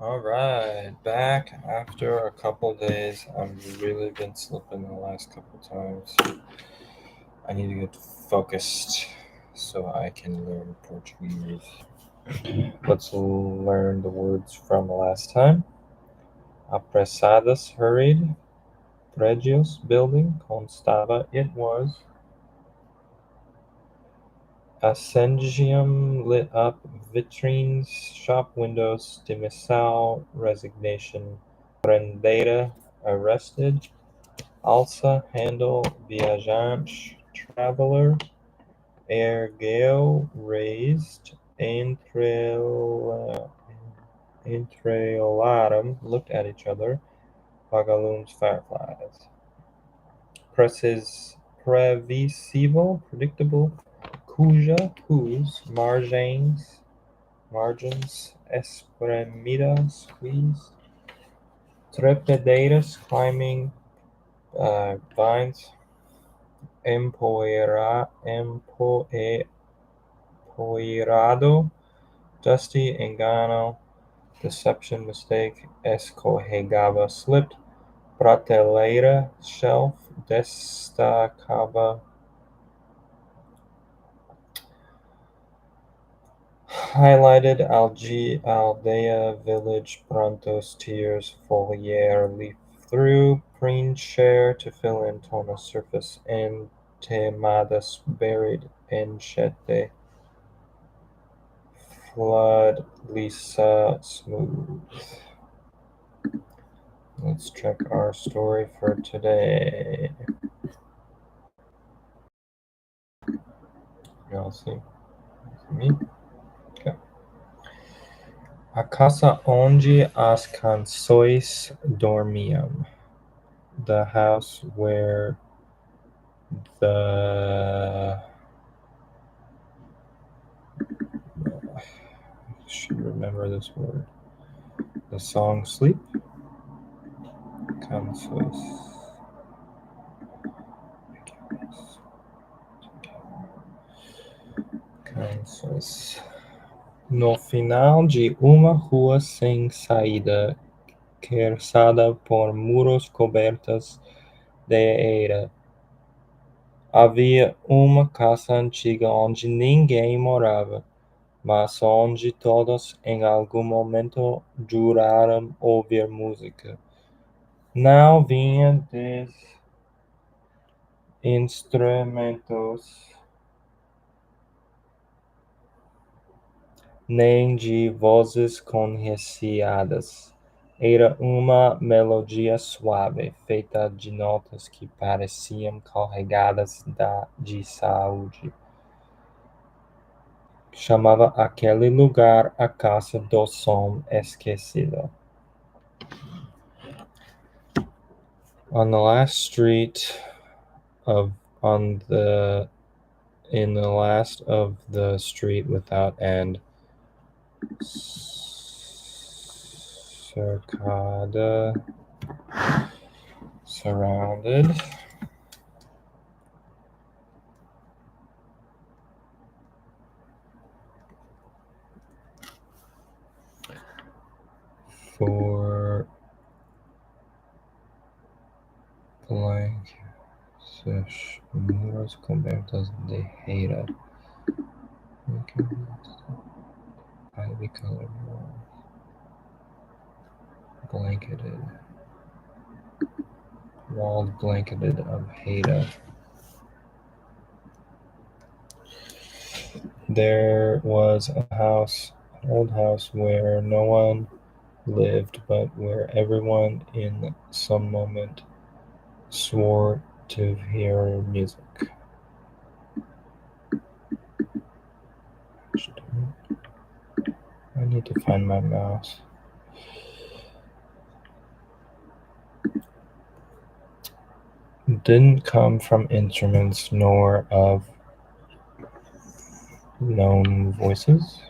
All right, back after a couple days. I've really been slipping the last couple times. I need to get focused so I can learn Portuguese. Let's learn the words from last time. Apressadas, hurried. Prédios, building. Constava, it was. Ascendium, lit up. Vitrines, shop windows. Demissal, resignation. Prendeira, arrested. Alça, handle. Viajante, traveler. Ergueu, raised. Entreolaram, looked at each other. Vagalumes, fireflies. Presses, previsível, predictable. Cuja, whose. Margins. Espremida, squeezed. Trepideiras, climbing. Vines. Empoeirado, dusty. Engano, deception, mistake. Escorregava, slipped. Prateleira, shelf. Destacava, highlighted. Aldeia, village. Prontos, tears. Foliar, leaf through. Preen, share, to fill in. Tona, surface. Entemadas, buried. Enchete, flood. Lisa, smooth. Let's check our story for today. Y'all see me? Okay. A casa onde as canções dormiam. The house where the I should remember this word. The song sleep. Canções. Canções. No final de uma rua sem saída, cercada por muros cobertas de eira, havia uma casa antiga onde ninguém morava, mas onde todos em algum momento juraram ouvir música. Não vinha de instrumentos nem de vozes conhecidas. Era uma melodia suave, feita de notas que pareciam carregadas de saúde. Chamava aquele lugar a Casa do Som Esquecido. On the last street of on the in the last of the street without end, cercada, surrounded. For blank muros cobertos de reira. Ivy colored walls. Blanketed. Walls blanketed of Haida. There was an old house where no one lived, but where everyone in some moment swore to hear music. I need to find my mouse. Didn't come from instruments nor of known voices.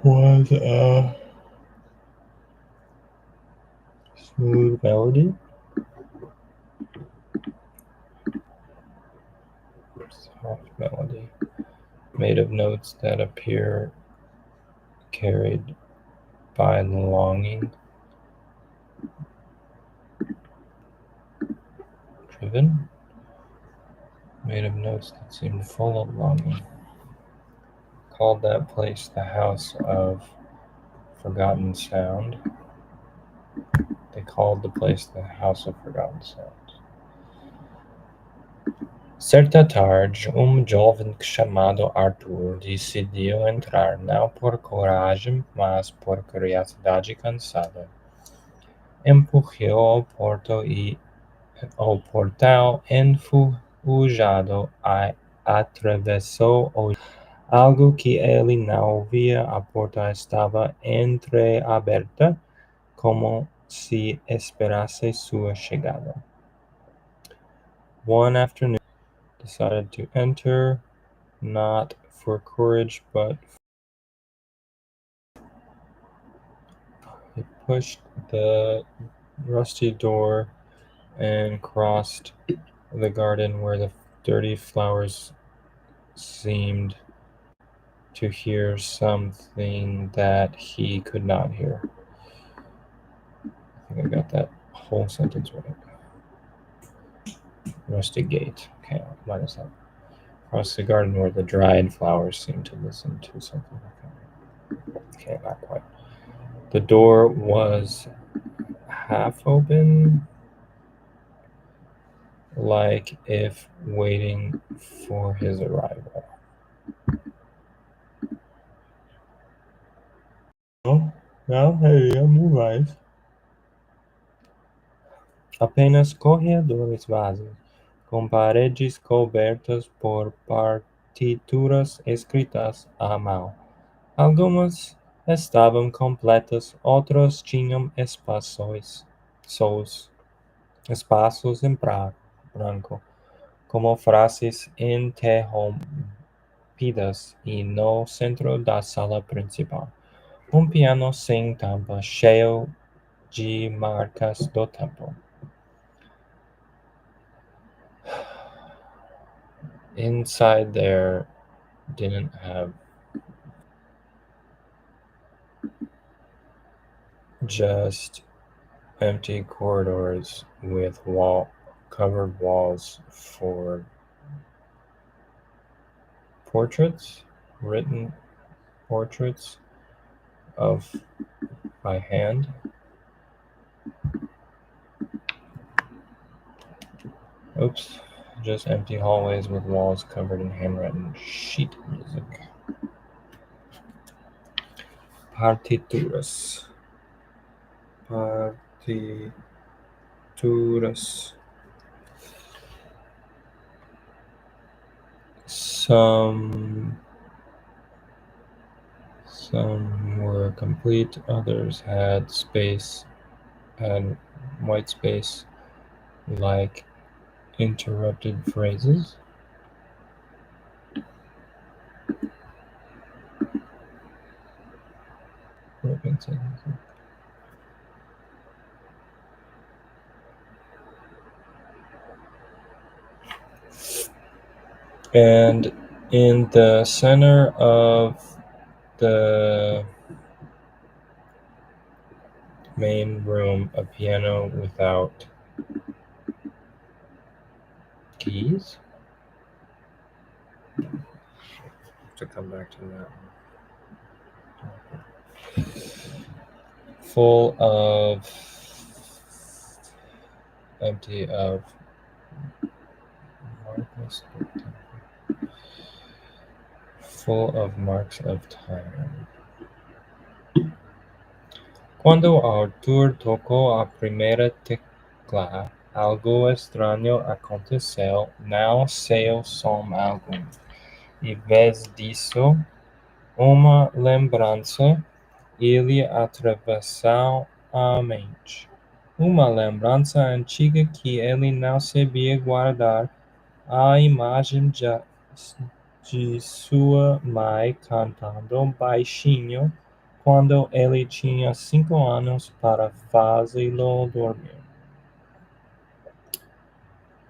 Was a smooth melody. soft melody, made of notes that appear carried by longing, driven, made of notes that seemed full of longing. Called that place the house of forgotten sound. They called the place the house of forgotten sounds. Certa tarde, jovem chamado Arthur decidiu entrar, não por coragem, mas por curiosidade cansada. Empurrou o portal enferrujado e atravessou o algo que ele não via. A porta estava entreaberta, como se esperasse sua chegada. One afternoon, decided to enter, not for courage, but he pushed the rusty door and crossed the garden where the dirty flowers seemed to hear something that he could not hear. I think I got that whole sentence right. Rusty gate. Okay, minus that. Across the garden where the dried flowers seemed to listen to something like that. Okay, not quite. The door was half open, like if waiting for his arrival. Oh, não, seríamos mais. Apenas corredores vazios, com paredes cobertas por partituras escritas à mão. Algumas estavam completas, outras tinham espaços em branco, como frases interrompidas, e no centro da sala principal, um piano sem tampa, cheio de marcas do tempo. Inside there didn't have just empty corridors with covered walls for portraits, written portraits of by hand. Oops, just empty hallways with walls covered in handwritten sheet music. Partituras. Partituras. Some were complete, others had white space, like interrupted phrases. Broken sentences. And in the center of the main room, a piano without keys. To come back to that. Full of empty of full of marks of time. Quando Arthur tocou a primeira tecla, algo estranho aconteceu. Não saiu som algum. Em vez disso, uma lembrança lhe atravessou a mente. Uma lembrança antiga que ele não sabia guardar, a imagem de sua mãe cantando baixinho quando ele tinha 5 anos para fazê-lo dormir.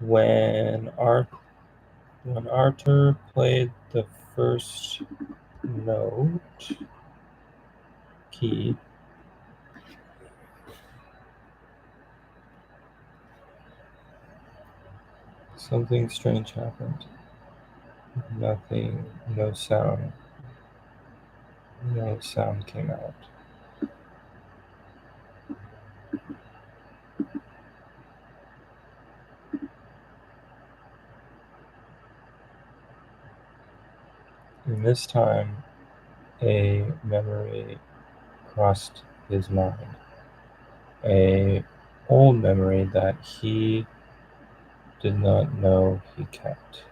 When When Arthur played the first note key, something strange happened. Nothing, no sound, no sound came out. In this time, a memory crossed his mind, a old memory that he did not know he kept.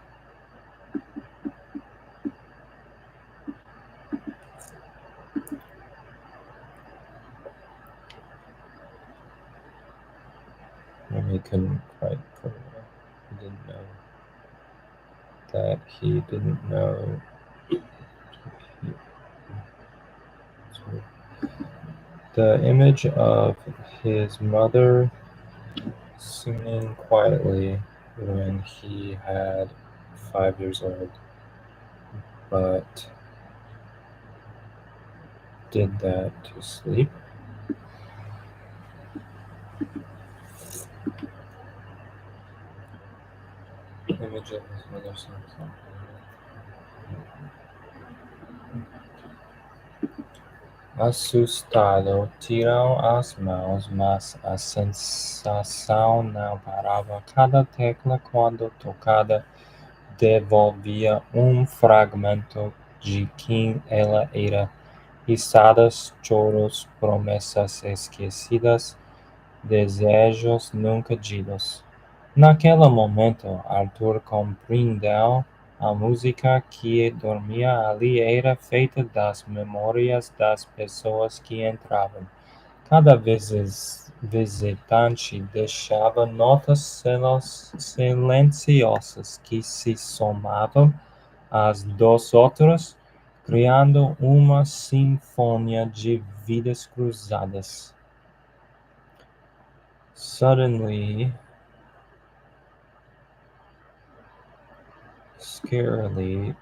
And he couldn't quite put it away. He didn't know that he didn't know. He, the image of his mother singing quietly when he had 5 years old, but did that to sleep. Image of his mother singing. Assustado, tirou as mãos, mas a sensação não parava. Cada tecla, quando tocada, devolvia um fragmento de quem ela era. Risadas, choros, promessas esquecidas, desejos nunca ditos. Naquele momento, Arthur compreendeu a música que dormia ali era feita das memórias das pessoas que entravam. Cada vez visitante deixava notas silenciosas que se somavam às dos outras, criando uma sinfonia de vidas cruzadas. Suddenly, scarily,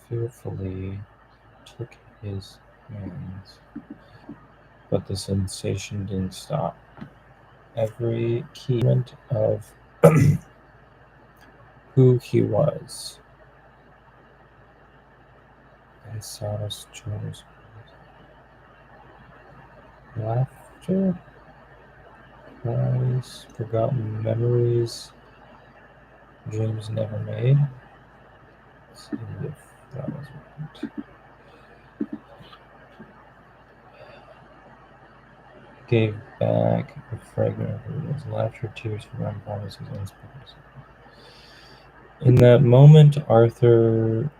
fearfully, took his hands. But the sensation didn't stop. Every key element of who he was, Pesados chores, laughter, cries, forgotten memories, dreams never made. Let's see if that was right. Gave back a fragment of his laughter, tears, forgotten promises, unspoken. In that moment, Arthur.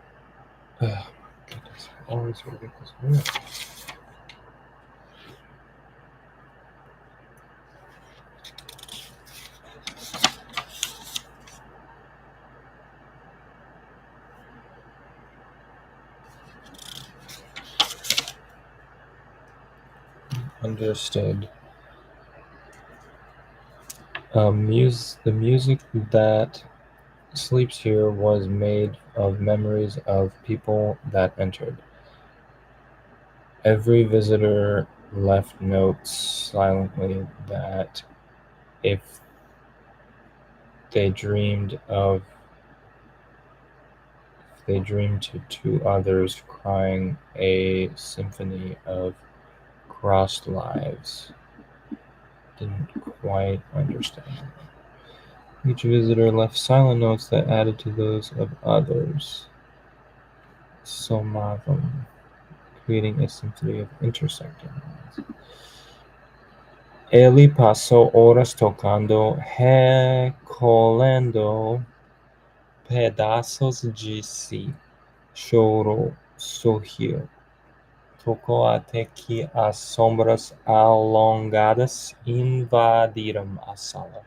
Oh, goodness, I always forget this word. Understood. The music that sleeps here was made of memories of people that entered. Every visitor left notes silently that if they dreamed of they dreamed to others crying a symphony of crossed lives. Didn't quite understand. Each visitor left silent notes that added to those of others. Somavam, creating a symphony of intersecting lines. Ele passou horas tocando, recolhendo pedaços de si. Chorou, sorriu. Tocou até que as sombras alongadas invadiram a sala.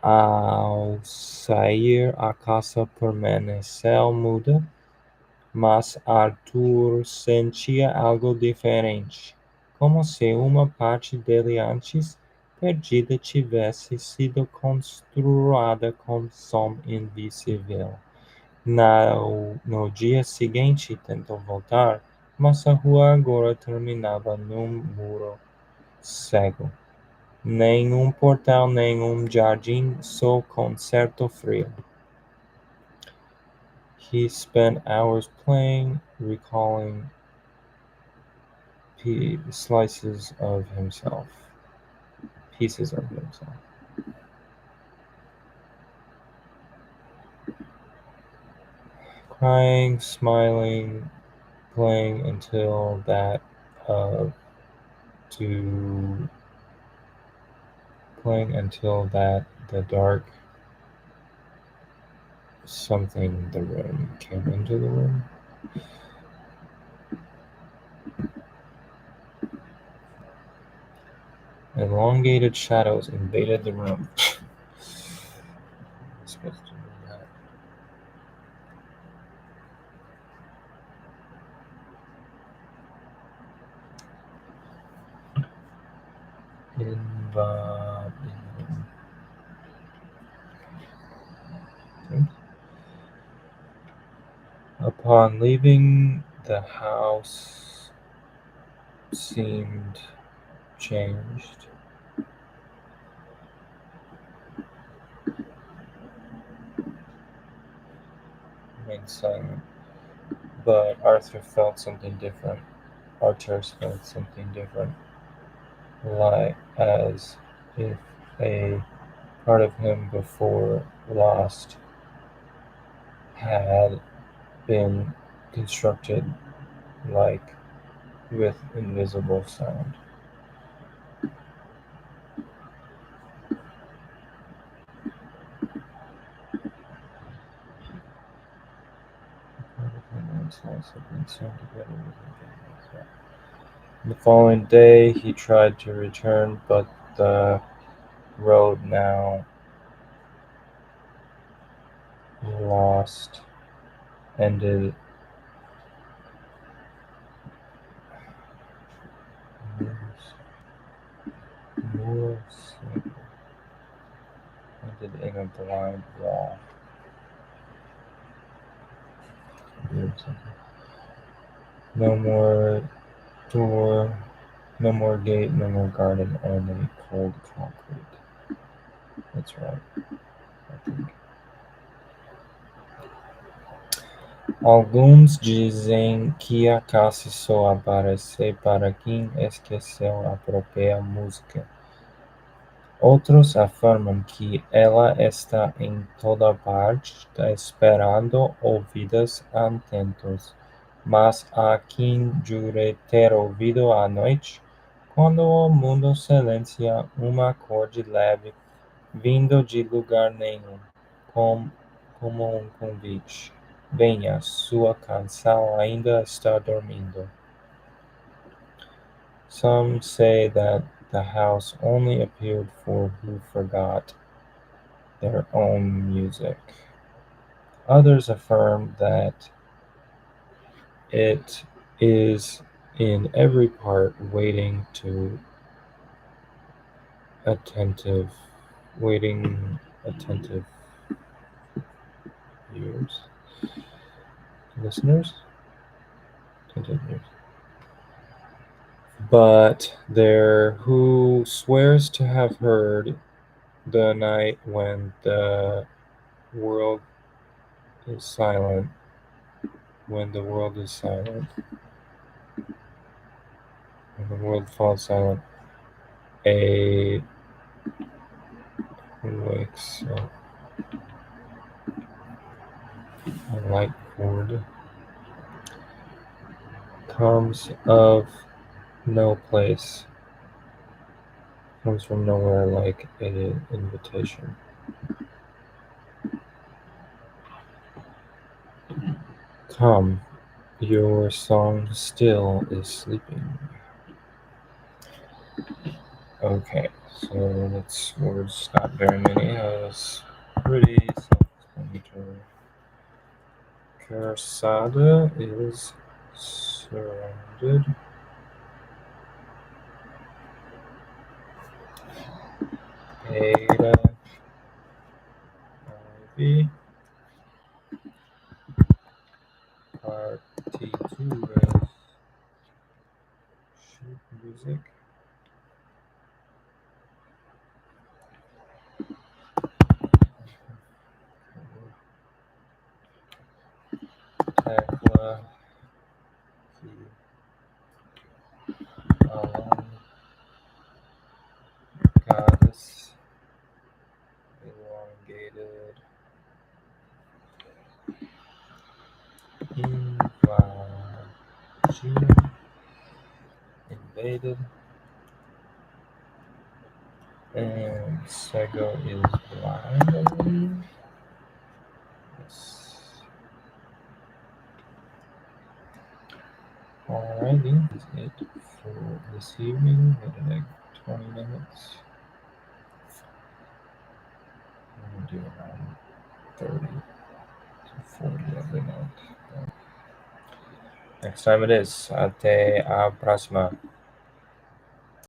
Ao sair, a casa permaneceu muda, mas Arthur sentia algo diferente, como se uma parte dele antes perdida tivesse sido construída com som invisível. No dia seguinte tentou voltar, mas a rua agora terminava num muro cego. Nem um portal, nem um jardim, só com certo frio. He spent hours playing, recalling slices of himself, pieces of himself. Crying, smiling, playing uh, to playing until that the dark something the room came into the room. Elongated shadows invaded the room. I'm supposed to do that. Inva- Upon leaving, the house seemed changed, remained silent. But Arthur felt something different. Arthur felt something different, like as if a part of him before lost had been constructed like with invisible sound. Part of him once lost had been sewn together with invisible sound. The following day he tried to return, but the road now lost ended moors ended in a blind wall. No more door, no more gate, no more garden, only cold concrete. That's right, I think. Alguns dizem que a casa só aparece para quem esqueceu a própria música. Outros afirmam que ela está em toda parte, esperando ouvidos atentos, mas há quem jure ter ouvido à noite, quando o mundo silencia, um acorde leve vindo de lugar nenhum, com, como um convite. Venha, sua canção ainda está dormindo. Some say that the house only appeared for who forgot their own music. Others affirm that it is in every part attentive waiting attentive ears listeners attentive ears. But there who swears to have heard the night world is silent when the world is silent when the world falls silent, a wakes up, a light cord comes of no place, comes from nowhere like an invitation. Come, your song still is sleeping. Okay, so that's words, not very many. Was pretty self-explanatory. Carsada is surrounded Ada, Ivy. Part T2 is sheet music. Tekla, key, goddess, elongated, invasion, invaded, and Sego is blind, I believe. Yes. Alrighty, that's it for this evening. We had like 20 minutes. I'm gonna do around 30 to 40 every night. Next time it is. Até a próxima.